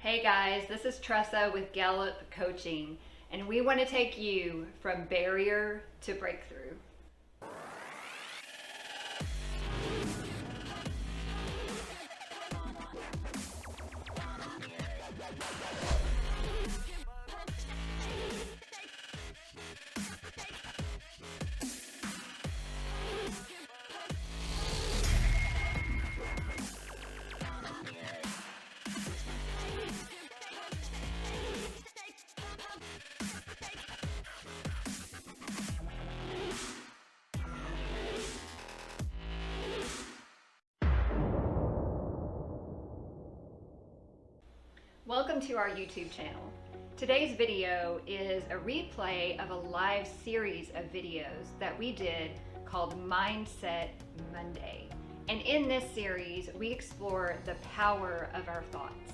Hey guys, this is Tressa with Gallup Coaching, and we want to take you from barrier to breakthrough. Welcome to our YouTube channel. Today's video is a replay of a live series of videos that we did called Mindset Monday. And in this series, we explore the power of our thoughts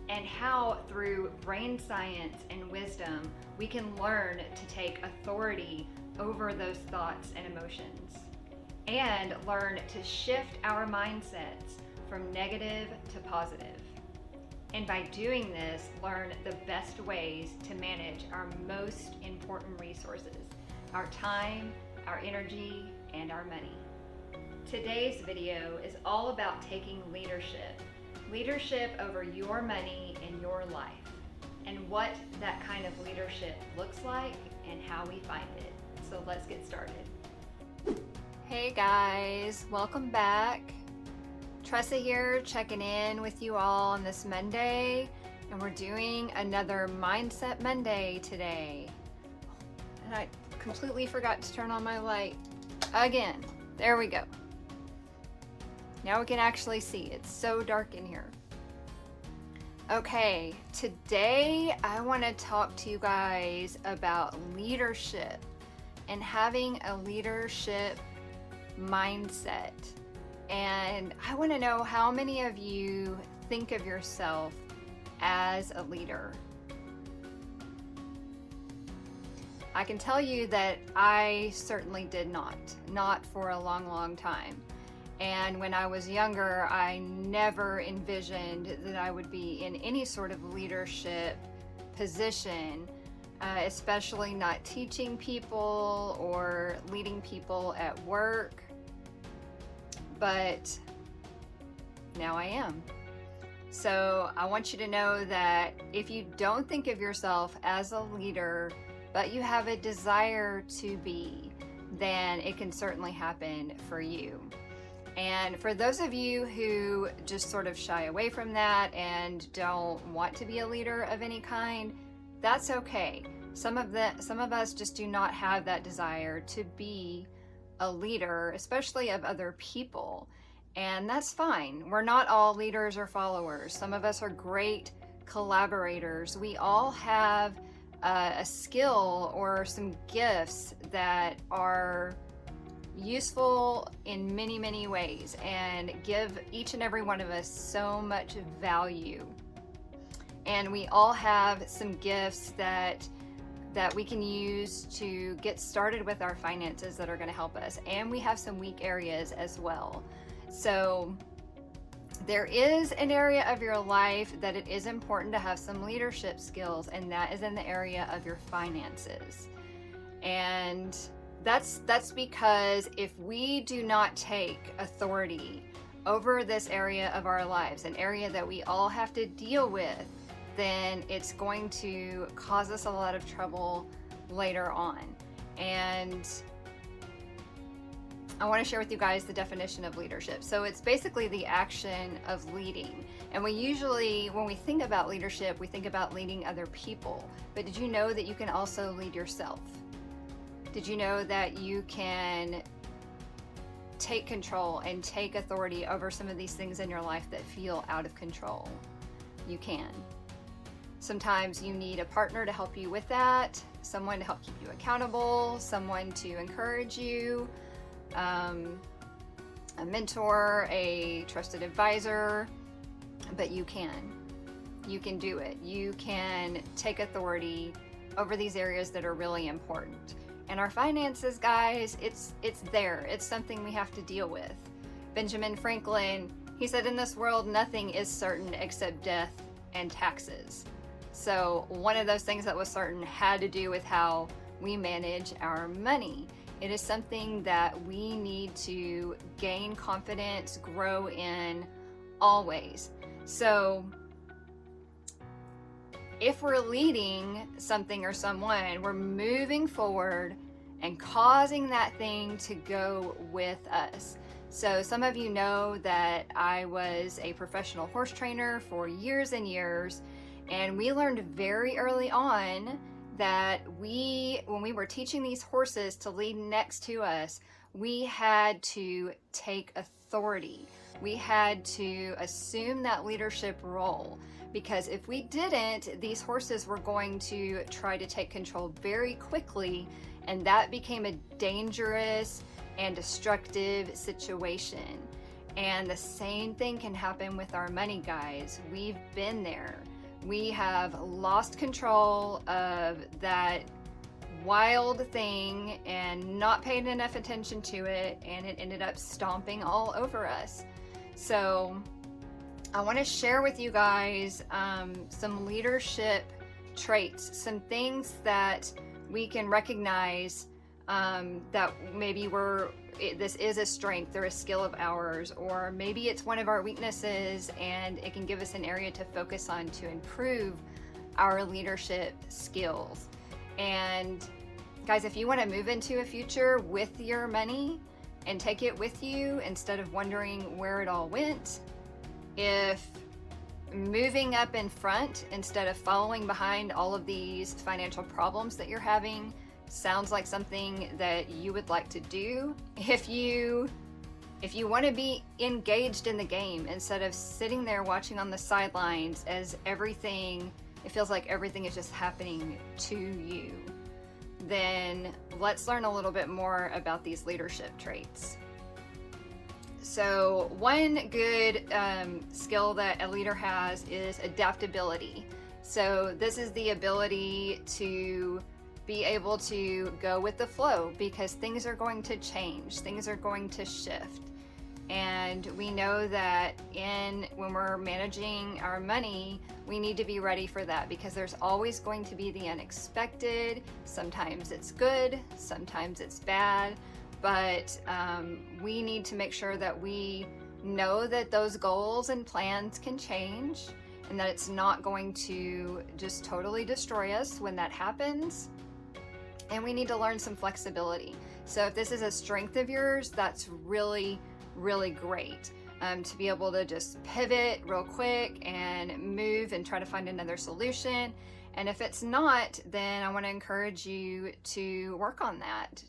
and how through brain science and wisdom, we can learn to take authority over those thoughts and emotions and learn to shift our mindsets from negative to positive. And by doing this, learn the best ways to manage our most important resources, our time, our energy, and our money. Today's video is all about taking leadership over your money and your life, and what that kind of leadership looks like and how we find it. So let's get started. Hey guys, welcome back. Tressa here, checking in with you all on this Monday, and we're doing another Mindset Monday today. And I completely forgot to turn on my light again. There we go. Now we can actually see. It's so dark in here. Okay, today I want to talk to you guys about leadership and having a leadership mindset. And I want to know how many of you think of yourself as a leader. I can tell you that I certainly did not for a long time. And when I was younger, I never envisioned that I would be in any sort of leadership position, especially not teaching people or leading people at work. But now I am. So I want you to know that if you don't think of yourself as a leader, but you have a desire to be, then it can certainly happen for you. And for those of you who just sort of shy away from that and don't want to be a leader of any kind, that's okay. Some of us just do not have that desire to be a leader, especially of other people, and that's fine. We're not all leaders or followers. Some of us are great collaborators. We all have a skill or some gifts that are useful in many ways and give each and every one of us so much value. And we all have some gifts that we can use to get started with our finances that are going to help us. And we have some weak areas as well. So there is an area of your life that it is important to have some leadership skills, and that is in the area of your finances. And that's because if we do not take authority over this area of our lives, an area that we all have to deal with, then it's going to cause us a lot of trouble later on. And I want to share with you guys the definition of leadership. So it's basically the action of leading. And we usually, when we think about leadership, we think about leading other people. But did you know that you can also lead yourself? Did you know that you can take control and take authority over some of these things in your life that feel out of control? You can. Sometimes you need a partner to help you with that, someone to help keep you accountable, someone to encourage you, a mentor, a trusted advisor, but you can do it. You can take authority over these areas that are really important. And our finances, guys, it's there. It's something we have to deal with. Benjamin Franklin, he said, in this world, nothing is certain except death and taxes. So one of those things that was certain had to do with how we manage our money. It is something that we need to gain confidence, grow in always. So if we're leading something or someone, we're moving forward and causing that thing to go with us. So some of you know that I was a professional horse trainer for years and years, and we learned very early on that when we were teaching these horses to lead next to us, we had to take authority. We had to assume that leadership role, because if we didn't, these horses were going to try to take control very quickly, and that became a dangerous and destructive situation. And the same thing can happen with our money, guys. We've been there. We have lost control of that wild thing and not paid enough attention to it, and it ended up stomping all over us. So I want to share with you guys some leadership traits, some things that we can recognize that maybe this is a strength or a skill of ours, or maybe it's one of our weaknesses, and it can give us an area to focus on to improve our leadership skills. And guys, if you want to move into a future with your money and take it with you instead of wondering where it all went, if moving up in front instead of following behind all of these financial problems that you're having sounds like something that you would like to do, if you want to be engaged in the game instead of sitting there watching on the sidelines as it feels like everything is just happening to you, then let's learn a little bit more about these leadership traits. So one good skill that a leader has is adaptability. So this is the ability to be able to go with the flow, because things are going to change, things are going to shift. And we know that when we're managing our money, we need to be ready for that, because there's always going to be the unexpected. Sometimes it's good, sometimes it's bad, but we need to make sure that we know that those goals and plans can change, and that it's not going to just totally destroy us when that happens. And we need to learn some flexibility. So if this is a strength of yours, that's really, really great. To be able to just pivot real quick and move and try to find another solution. And if it's not, then I want to encourage you to work on that.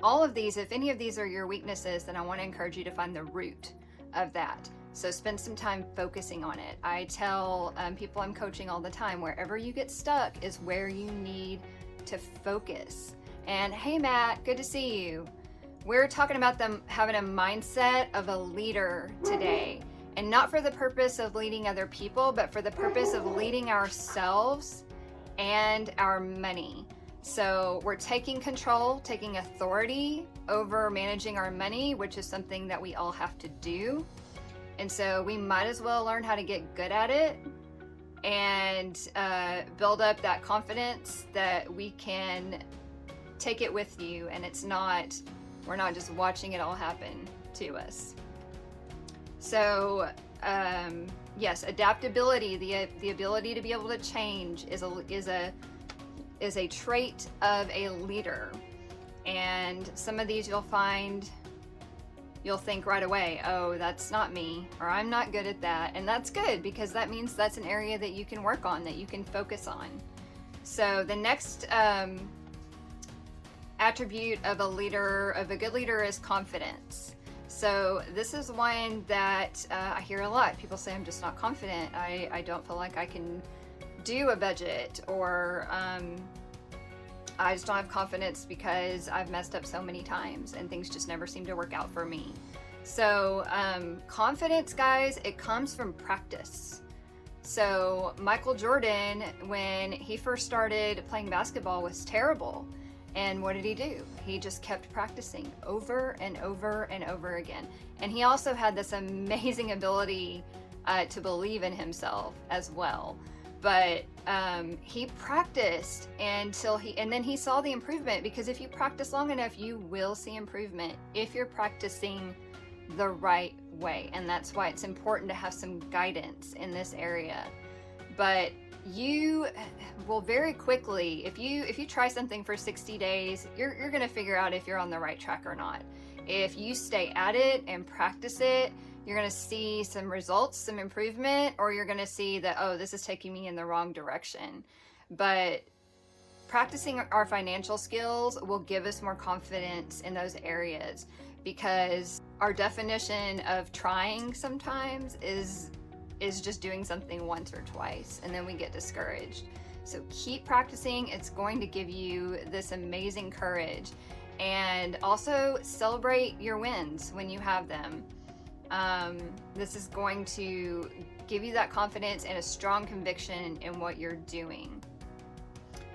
All of these, if any of these are your weaknesses, then I want to encourage you to find the root of that. So spend some time focusing on it. I tell people I'm coaching all the time, wherever you get stuck is where you need to focus. And hey, Matt, good to see you. We're talking about them having a mindset of a leader today, and not for the purpose of leading other people, but for the purpose of leading ourselves and our money. So we're taking control, taking authority over managing our money, which is something that we all have to do. And so we might as well learn how to get good at it and build up that confidence that we can take it with you, and we're not just watching it all happen to us. So yes, adaptability, the ability to be able to change is a trait of a leader. And some of these you'll think right away, oh, that's not me, or I'm not good at that. And that's good, because that means that's an area that you can work on, that you can focus on. So the next attribute of a good leader is confidence. So this is one that I hear a lot. People say, I'm just not confident. I don't feel like I can do a budget, or I just don't have confidence because I've messed up so many times and things just never seem to work out for me. So confidence, guys, it comes from practice. So Michael Jordan, when he first started playing basketball, was terrible. And what did he do? He just kept practicing over and over and over again. And he also had this amazing ability to believe in himself as well. But he practiced and then he saw the improvement, because if you practice long enough, you will see improvement if you're practicing the right way. And that's why it's important to have some guidance in this area. But you will very quickly, if you try something for 60 days, you're going to figure out if you're on the right track or not. If you stay at it and practice it, you're going to see some results, some improvement, or you're going to see that, oh, this is taking me in the wrong direction. But practicing our financial skills will give us more confidence in those areas, because our definition of trying sometimes is just doing something once or twice, and then we get discouraged. So keep practicing. It's going to give you this amazing courage. And also celebrate your wins when you have them. This is going to give you that confidence and a strong conviction in what you're doing.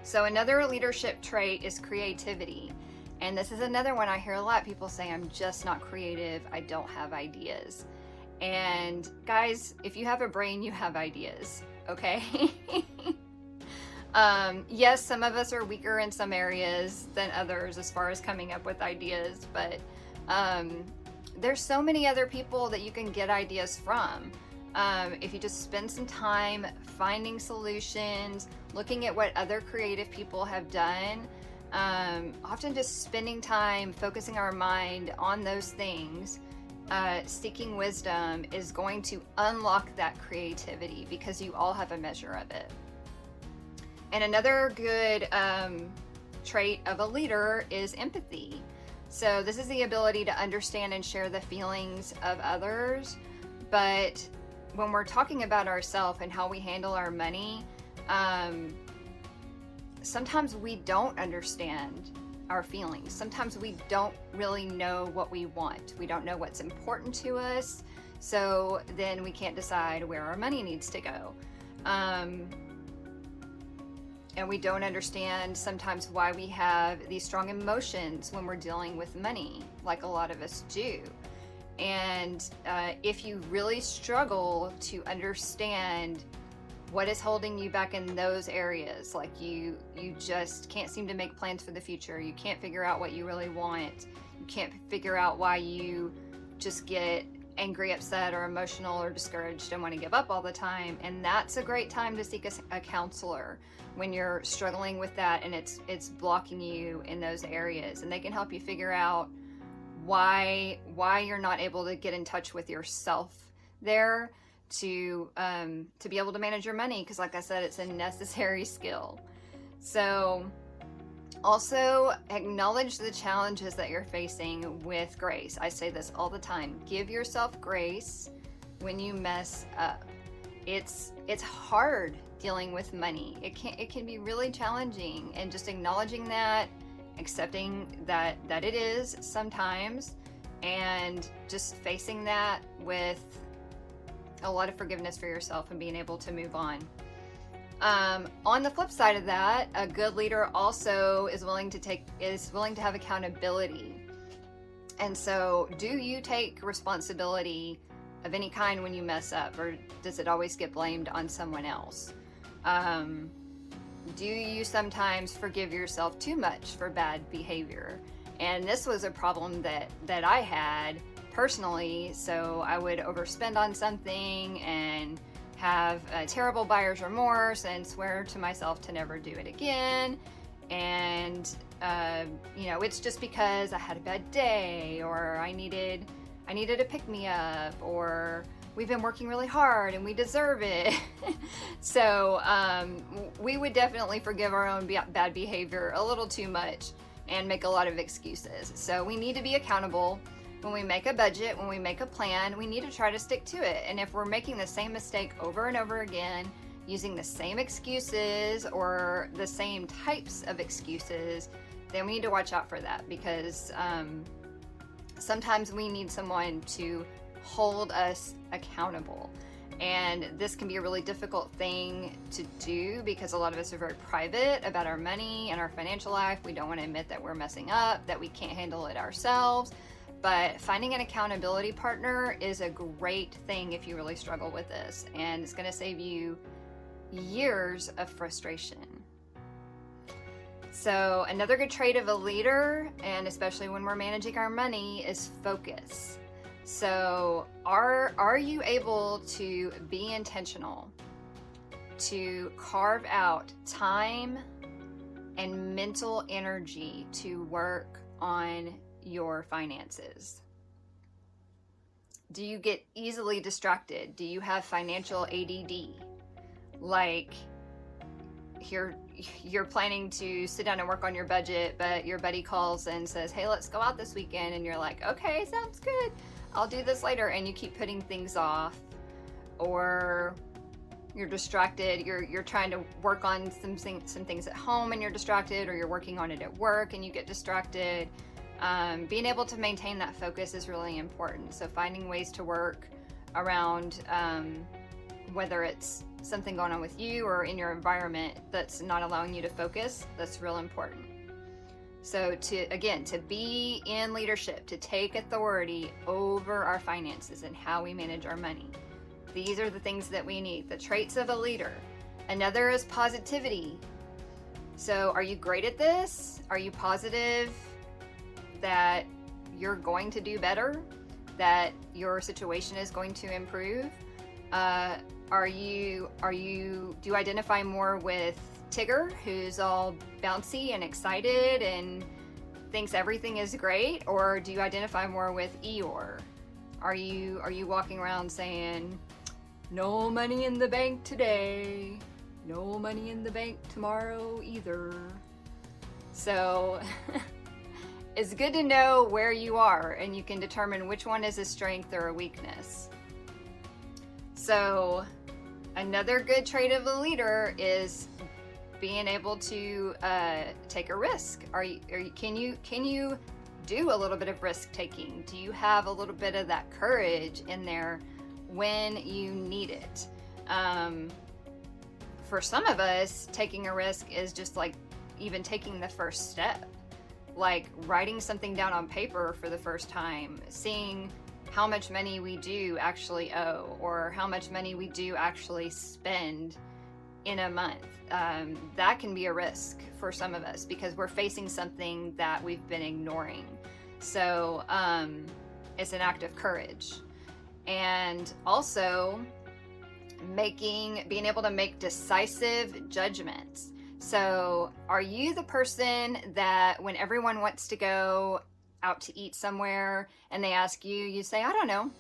So another leadership trait is creativity. And this is another one I hear a lot. People say, I'm just not creative. I don't have ideas. And guys, if you have a brain, you have ideas, okay? Yes, some of us are weaker in some areas than others as far as coming up with ideas, but there's so many other people that you can get ideas from. If you just spend some time finding solutions, looking at what other creative people have done, often just spending time focusing our mind on those things, seeking wisdom is going to unlock that creativity, because you all have a measure of it. And another good trait of a leader is empathy. So this is the ability to understand and share the feelings of others. But when we're talking about ourselves and how we handle our money, sometimes we don't understand our feelings. Sometimes we don't really know what we want. We don't know what's important to us. So then we can't decide where our money needs to go. And we don't understand sometimes why we have these strong emotions when we're dealing with money, like a lot of us do. And if you really struggle to understand what is holding you back in those areas, like you just can't seem to make plans for the future, you can't figure out what you really want, you can't figure out why you just get angry, upset, or emotional, or discouraged and want to give up all the time, and that's a great time to seek a counselor when you're struggling with that and it's blocking you in those areas, and they can help you figure out why you're not able to get in touch with yourself there to be able to manage your money, because like I said, it's a necessary skill. So also acknowledge the challenges that you're facing with grace. I say this all the time. Give yourself grace when you mess up. It's hard dealing with money. It can be really challenging, and just acknowledging that, accepting that it is sometimes, and just facing that with a lot of forgiveness for yourself and being able to move on. On the flip side of that, a good leader also is willing to have accountability. And so, do you take responsibility of any kind when you mess up, or does it always get blamed on someone else? Do you sometimes forgive yourself too much for bad behavior? And this was a problem that I had personally. So I would overspend on something and have a terrible buyer's remorse and swear to myself to never do it again. And it's just because I had a bad day, or I needed a pick-me-up, or we've been working really hard and we deserve it. So we would definitely forgive our own bad behavior a little too much and make a lot of excuses. So we need to be accountable. When we make a budget, when we make a plan, we need to try to stick to it. And if we're making the same mistake over and over again, using the same excuses or the same types of excuses, then we need to watch out for that, because sometimes we need someone to hold us accountable. And this can be a really difficult thing to do, because a lot of us are very private about our money and our financial life. We don't want to admit that we're messing up, that we can't handle it ourselves. but finding an accountability partner is a great thing if you really struggle with this, and it's going to save you years of frustration. So another good trait of a leader, and especially when we're managing our money, is focus. So are you able to be intentional, to carve out time and mental energy to work on your finances? Do you get easily distracted? Do you have financial ADD? Like you're planning to sit down and work on your budget, but your buddy calls and says, hey, let's go out this weekend. And you're like, okay, sounds good. I'll do this later. And you keep putting things off, or you're distracted. You're trying to work on some things at home and you're distracted, or you're working on it at work and you get distracted. Being able to maintain that focus is really important. So finding ways to work around whether it's something going on with you or in your environment that's not allowing you to focus, that's real important. So to be in leadership, to take authority over our finances and how we manage our money. These are the things that we need, the traits of a leader. Another is positivity. So are you great at this? Are you positive that you're going to do better, that your situation is going to improve? Do you identify more with Tigger, who's all bouncy and excited and thinks everything is great, or do you identify more with Eeyore? Are you walking around saying, no money in the bank today, no money in the bank tomorrow either? So it's good to know where you are, and you can determine which one is a strength or a weakness. So another good trait of a leader is being able to take a risk. Can you do a little bit of risk taking? Do you have a little bit of that courage in there when you need it? For some of us, taking a risk is just like even taking the first step, like writing something down on paper for the first time, seeing how much money we do actually owe, or how much money we do actually spend in a month. That can be a risk for some of us because we're facing something that we've been ignoring. So it's an act of courage. And also being able to make decisive judgments. So are you the person that when everyone wants to go out to eat somewhere and they ask you, you say, I don't know.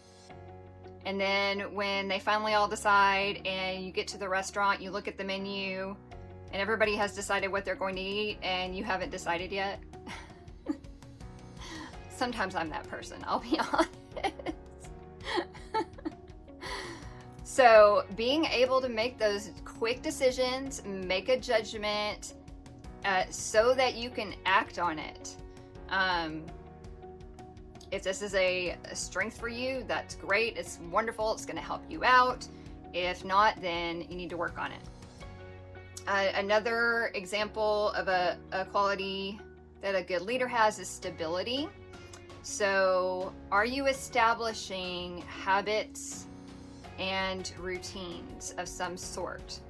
And then when they finally all decide and you get to the restaurant, you look at the menu and everybody has decided what they're going to eat and you haven't decided yet? Sometimes I'm that person, I'll be honest. So being able to make those quick decisions, make a judgment, so that you can act on it. If this is a strength for you, that's great. It's wonderful. It's going to help you out. If not, then you need to work on it. Another example of a quality that a good leader has is stability. So are you establishing habits and routines of some sort?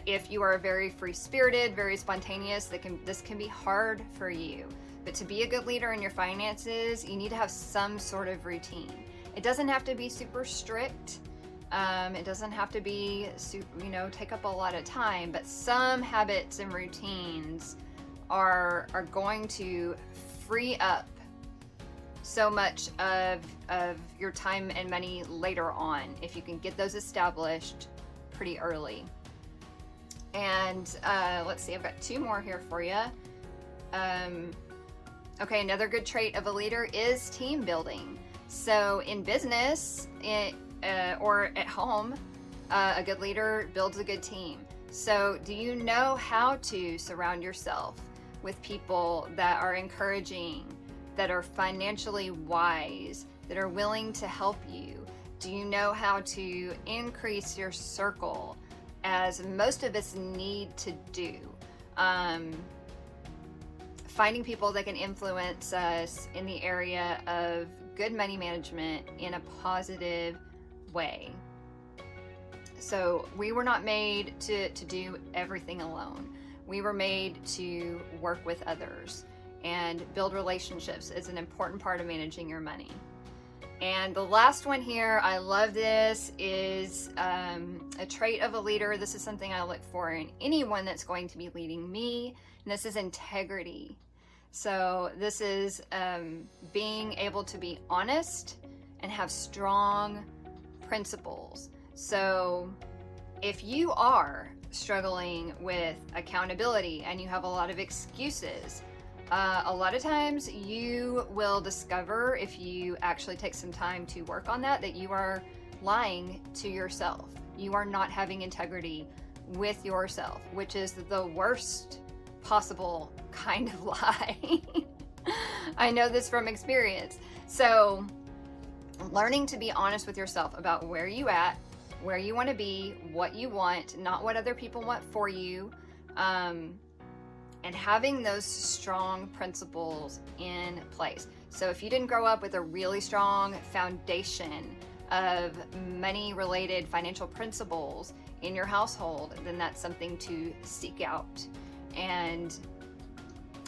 If you are very free-spirited, very spontaneous, this can be hard for you. But to be a good leader in your finances, you need to have some sort of routine. It doesn't have to be super strict. It doesn't have to be, take up a lot of time. But some habits and routines are going to free up so much of your time and money later on if you can get those established pretty early. And let's see, I've got two more here for you. Okay, another good trait of a leader is team building. So in business or at home, a good leader builds a good team. So do you know how to surround yourself with people that are encouraging, that are financially wise, that are willing to help you? Do you know how to increase your circle, as most of us need to do? finding people that can influence us in the area of good money management in a positive way. So we were not made to do everything alone. We were made to work with others, and build relationships is an important part of managing your money. And the last one here, I love this, is a trait of a leader. This is something I look for in anyone that's going to be leading me, and this is integrity. So this is being able to be honest and have strong principles. So if you are struggling with accountability and you have a lot of excuses, a lot of times you will discover, if you actually take some time to work on that you are lying to yourself. You are not having integrity with yourself, which is the worst possible kind of lie. I know this from experience. So learning to be honest with yourself about where you at, where you want to be, what you want, not what other people want for you, and having those strong principles in place. So if you didn't grow up with a really strong foundation of money-related financial principles in your household, then that's something to seek out and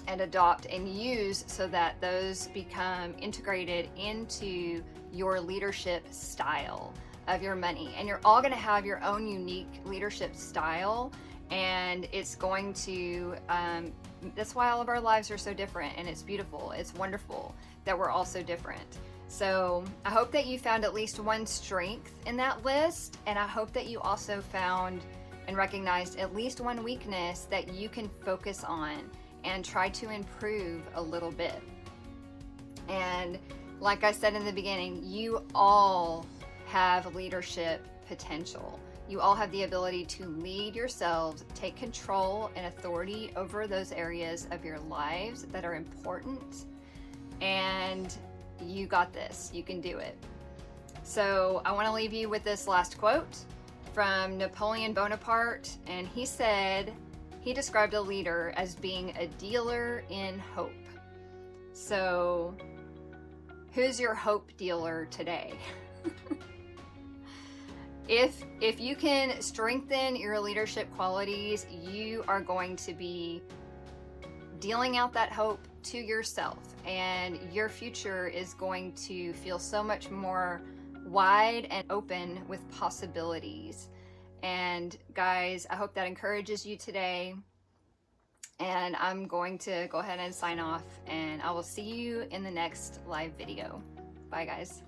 adopt and use, so that those become integrated into your leadership style of your money. And you're all going to have your own unique leadership style, and it's going to that's why all of our lives are so different, and it's beautiful, it's wonderful that we're all so different. So I hope that you found at least one strength in that list, and I hope that you also found and recognized at least one weakness that you can focus on and try to improve a little bit. And like I said in the beginning, you all have leadership potential. You all have the ability to lead yourselves, take control and authority over those areas of your lives that are important. And you got this. You can do it. So I want to leave you with this last quote from Napoleon Bonaparte. And he said, he described a leader as being a dealer in hope. So who's your hope dealer today? If you can strengthen your leadership qualities, you are going to be dealing out that hope to yourself, and your future is going to feel so much more wide and open with possibilities. And guys, I hope that encourages you today. And I'm going to go ahead and sign off, and I will see you in the next live video. Bye guys.